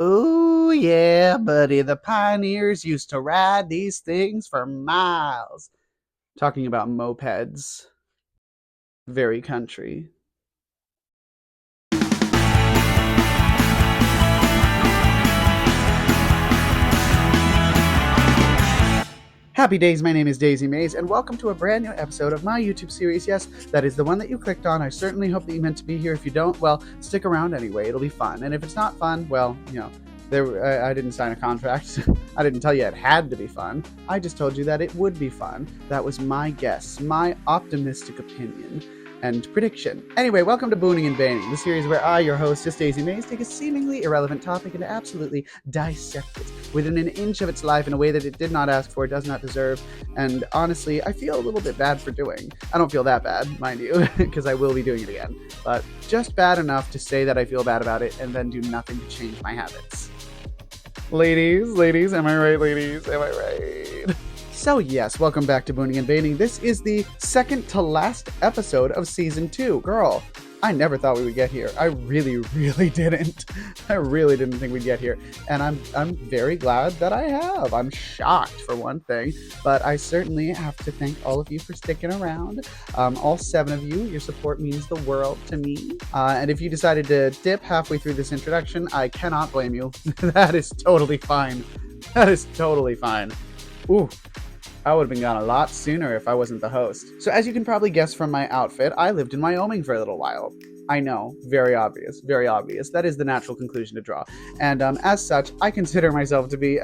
Ooh, yeah, buddy. The pioneers used to ride these things for miles. Talking about mopeds. Very country. Happy days, my name is Daisy Maze, and welcome to a brand new episode of my YouTube series. Yes, that is the one that you clicked on. I certainly hope that you meant to be here. If you don't, well, stick around anyway. It'll be fun. And if it's not fun, well, I didn't sign a contract. I didn't tell you it had to be fun. I just told you that it would be fun. That was my guess, my optimistic opinion and prediction. Anyway, welcome to Booning and Baining, the series where I, your hostess Daisy Maze, take a seemingly irrelevant topic and absolutely dissect it within an inch of its life in a way that it did not ask for, does not deserve, and honestly, I feel a little bit bad for doing. I don't feel that bad, mind you, because I will be doing it again, but just bad enough to say that I feel bad about it and then do nothing to change my habits. Ladies, am I right, ladies? Am I right? So yes, welcome back to Booning and Baining. This is the second to last episode of Season 2. Girl, I never thought we would get here. I really didn't. I really didn't think we'd get here. And I'm very glad that I have. I'm shocked, for one thing. But I certainly have to thank all of you for sticking around. All 7 of you. Your support means the world to me. And if you decided to dip halfway through this introduction, I cannot blame you. That is totally fine. That is totally fine. Ooh. I would have been gone a lot sooner if I wasn't the host. So as you can probably guess from my outfit, I lived in Wyoming for a little while. I know, very obvious, very obvious. That is the natural conclusion to draw. And as such, I consider myself to be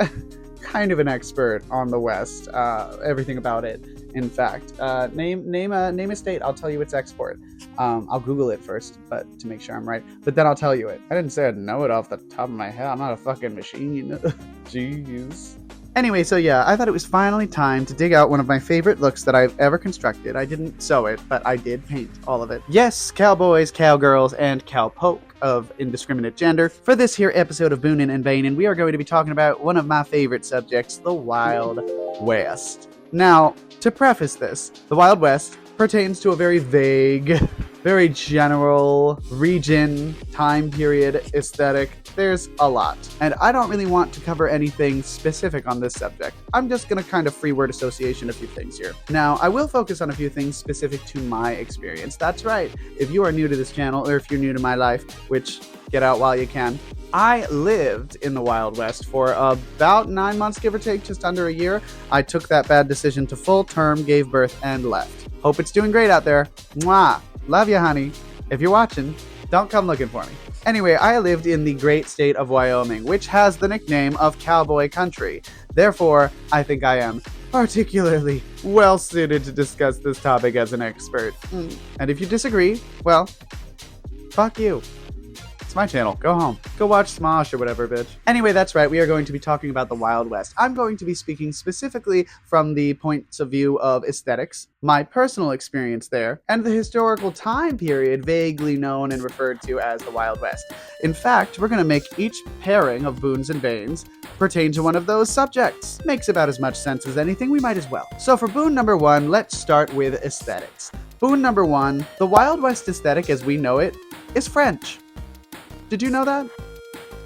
kind of an expert on the West. Everything about it, in fact. Name a state, I'll tell you its export. I'll Google it first, but to make sure I'm right. But then I'll tell you it. I didn't say I'd know it off the top of my head. I'm not a fucking machine, you know. Jeez. Anyway, so yeah, I thought it was finally time to dig out one of my favorite looks that I've ever constructed. I didn't sew it, but I did paint all of it. Yes, cowboys, cowgirls, and cowpoke of indiscriminate gender. For this here episode of Boonin' and Bainin', we are going to be talking about one of my favorite subjects, the Wild West. Now, to preface this, the Wild West pertains to a very vague, very general region, time period, aesthetic. There's a lot. And I don't really want to cover anything specific on this subject. I'm just going to kind of free word association a few things here. Now, I will focus on a few things specific to my experience. That's right. If you are new to this channel, or if you're new to my life, which get out while you can, I lived in the Wild West for about 9 months, give or take, just under a year. I took that bad decision to full term, gave birth, and left. Hope it's doing great out there. Mwah! Love you, honey. If you're watching, don't come looking for me. Anyway, I lived in the great state of Wyoming, which has the nickname of Cowboy Country. Therefore, I think I am particularly well suited to discuss this topic as an expert. And if you disagree, well, fuck you. It's my channel. Go home. Go watch Smosh or whatever, bitch. Anyway, that's right. We are going to be talking about the Wild West. I'm going to be speaking specifically from the points of view of aesthetics, my personal experience there, and the historical time period vaguely known and referred to as the Wild West. In fact, we're going to make each pairing of boons and banes pertain to one of those subjects. Makes about as much sense as anything, we might as well. So for boon number 1, let's start with aesthetics. Boon number 1, the Wild West aesthetic as we know it is French. Did you know that?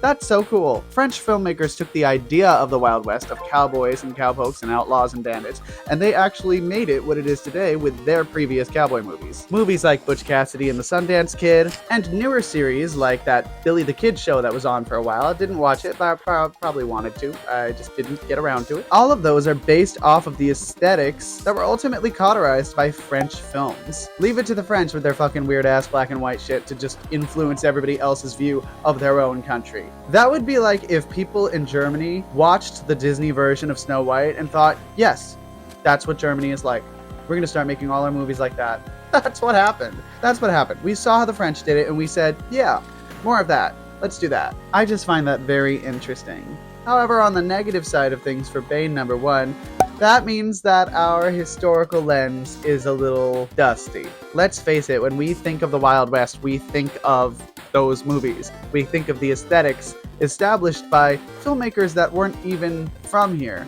That's so cool. French filmmakers took the idea of the Wild West of cowboys and cowpokes and outlaws and bandits, and they actually made it what it is today with their previous cowboy movies. Movies like Butch Cassidy and the Sundance Kid, and newer series like that Billy the Kid show that was on for a while. I didn't watch it, but I probably wanted to. I just didn't get around to it. All of those are based off of the aesthetics that were ultimately cauterized by French films. Leave it to the French with their fucking weird-ass black and white shit to just influence everybody else's view of their own country. That would be like if people in Germany watched the Disney version of Snow White and thought, yes, that's what Germany is like. We're going to start making all our movies like that. That's what happened. That's what happened. We saw how the French did it and we said, yeah, more of that. Let's do that. I just find that very interesting. However, on the negative side of things for Bane number 1, that means that our historical lens is a little dusty. Let's face it, when we think of the Wild West, we think of those movies. We think of the aesthetics established by filmmakers that weren't even from here.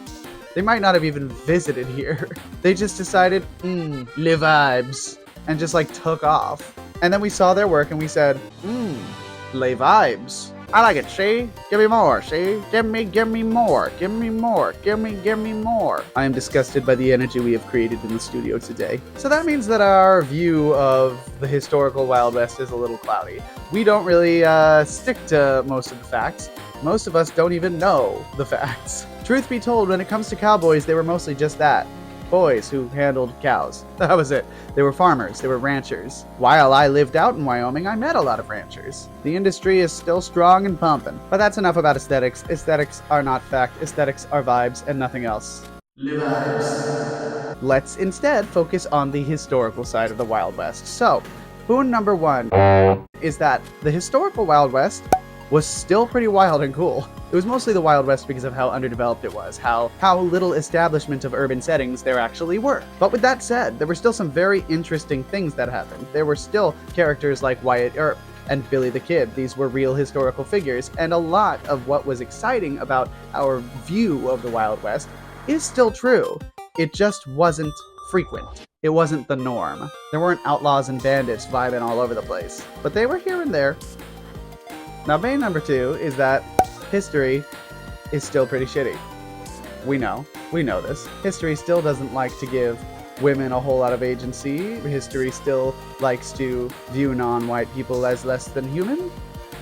They might not have even visited here. They just decided, le vibes, and just like took off. And then we saw their work and we said, le vibes. I like it, see? Give me more, see? Give me more. Give me more. Give me more. I am disgusted by the energy we have created in the studio today. So that means that our view of the historical Wild West is a little cloudy. We don't really stick to most of the facts. Most of us don't even know the facts. Truth be told, when it comes to cowboys, they were mostly just that. Boys who handled cows. That was it. They were farmers. They were ranchers. While I lived out in Wyoming, I met a lot of ranchers. The industry is still strong and pumping. But that's enough about aesthetics. Aesthetics are not fact. Aesthetics are vibes and nothing else. Vibes. Let's instead focus on the historical side of the Wild West. So, boon number 1 is that the historical Wild West was still pretty wild and cool. It was mostly the Wild West because of how underdeveloped it was, how little establishment of urban settings there actually were. But with that said, there were still some very interesting things that happened. There were still characters like Wyatt Earp and Billy the Kid. These were real historical figures, and a lot of what was exciting about our view of the Wild West is still true. It just wasn't frequent. It wasn't the norm. There weren't outlaws and bandits vibing all over the place, but they were here and there. Now, main number 2 is that history is still pretty shitty. We know this. History still doesn't like to give women a whole lot of agency. History still likes to view non-white people as less than human.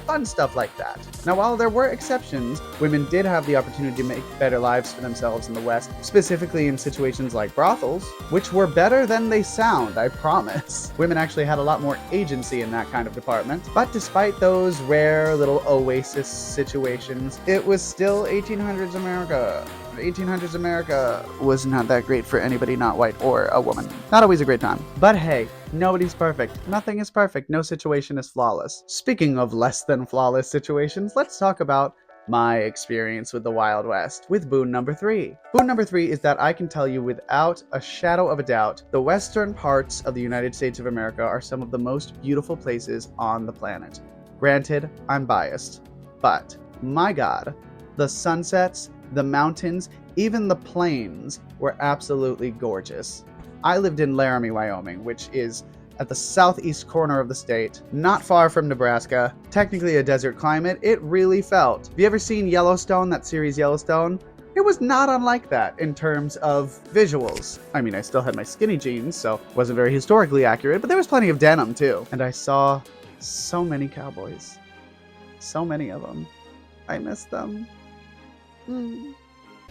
Fun stuff like that. Now, while there were exceptions, women did have the opportunity to make better lives for themselves in the West, specifically in situations like brothels, which were better than they sound, I promise. Women actually had a lot more agency in that kind of department. But despite those rare little oasis situations, it was still 1800s America. 1800s America was not that great for anybody not white or a woman. Not always a great time. But hey, nobody's perfect. Nothing is perfect. No situation is flawless. Speaking of less than flawless situations, let's talk about my experience with the Wild West with boon number 3. Boon number 3 is that I can tell you without a shadow of a doubt, the western parts of the United States of America are some of the most beautiful places on the planet. Granted, I'm biased, but my God, the sunsets, the mountains, even the plains were absolutely gorgeous. I lived in Laramie, Wyoming, which is at the southeast corner of the state, not far from Nebraska, technically a desert climate. It really felt. Have you ever seen Yellowstone, that series Yellowstone? It was not unlike that in terms of visuals. I mean, I still had my skinny jeans, so it wasn't very historically accurate, but there was plenty of denim too. And I saw so many cowboys. So many of them. I miss them.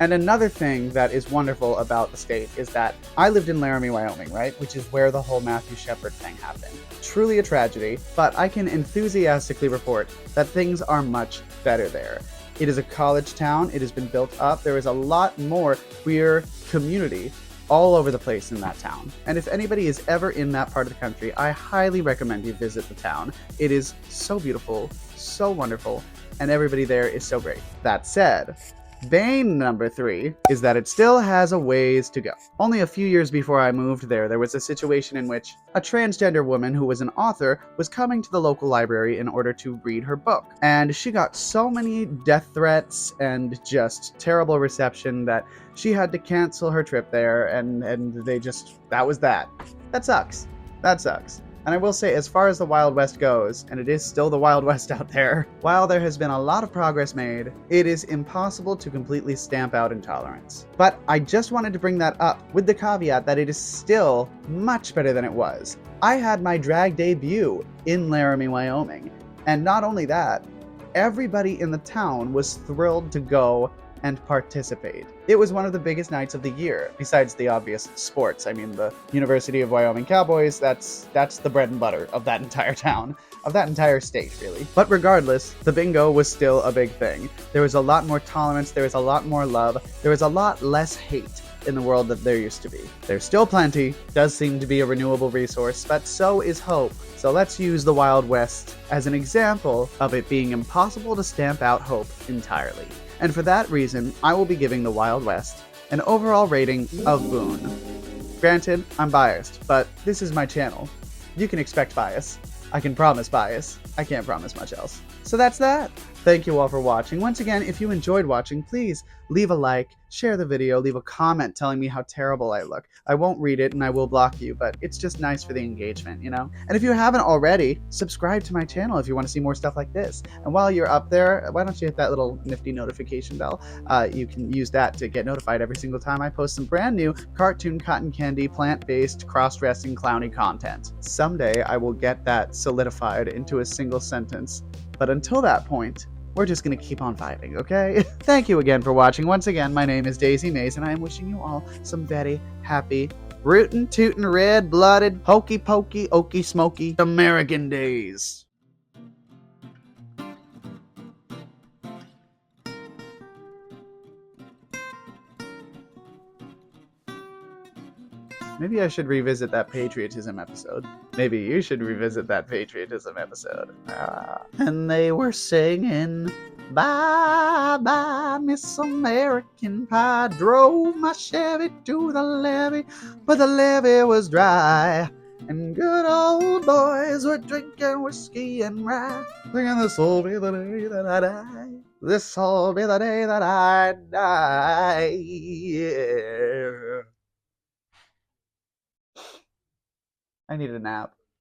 And another thing that is wonderful about the state is that I lived in Laramie, Wyoming, right? Which is where the whole Matthew Shepard thing happened. Truly a tragedy, but I can enthusiastically report that things are much better there. It is a college town. It has been built up. There is a lot more queer community all over the place in that town. And if anybody is ever in that part of the country, I highly recommend you visit the town. It is so beautiful, so wonderful, and everybody there is so great. That said, bane number 3 is that it still has a ways to go. Only a few years before I moved there was a situation in which a transgender woman who was an author was coming to the local library in order to read her book. And she got so many death threats and just terrible reception that she had to cancel her trip there, and that was that. That sucks. That sucks. And I will say, as far as the Wild West goes, and it is still the Wild West out there, while there has been a lot of progress made, it is impossible to completely stamp out intolerance. But I just wanted to bring that up with the caveat that it is still much better than it was. I had my drag debut in Laramie, Wyoming. And not only that, everybody in the town was thrilled to go and participate. It was one of the biggest nights of the year, besides the obvious sports. I mean, the University of Wyoming Cowboys, that's the bread and butter of that entire town, of that entire state, really. But regardless, the bingo was still a big thing. There was a lot more tolerance, there was a lot more love, there was a lot less hate in the world that there used to be. There's still plenty, does seem to be a renewable resource, but so is hope. So let's use the Wild West as an example of it being impossible to stamp out hope entirely. And for that reason, I will be giving the Wild West an overall rating of boon. Granted, I'm biased, but this is my channel. You can expect bias. I can promise bias. I can't promise much else. So that's that. Thank you all for watching. Once again, if you enjoyed watching, please leave a like, share the video, leave a comment telling me how terrible I look. I won't read it and I will block you, but it's just nice for the engagement, you know? And if you haven't already, subscribe to my channel if you want to see more stuff like this. And while you're up there, why don't you hit that little nifty notification bell? You can use that to get notified every single time I post some brand new cartoon, cotton candy, plant-based, cross-dressing, clowny content. Someday I will get that solidified into a single sentence. But until that point, we're just going to keep on vibing, okay? Thank you again for watching. Once again, my name is Daisy Maize, and I am wishing you all some very happy, rootin' tootin' red-blooded, hokey pokey, okey smoky American days. Maybe I should revisit that patriotism episode. Maybe you should revisit that patriotism episode. And they were singing, bye bye, Miss American Pie. Drove my Chevy to the levee, but the levee was dry. And good old boys were drinking whiskey and rye, singing, this'll be the day that I die. This'll be the day that I die. Yeah. I need a nap.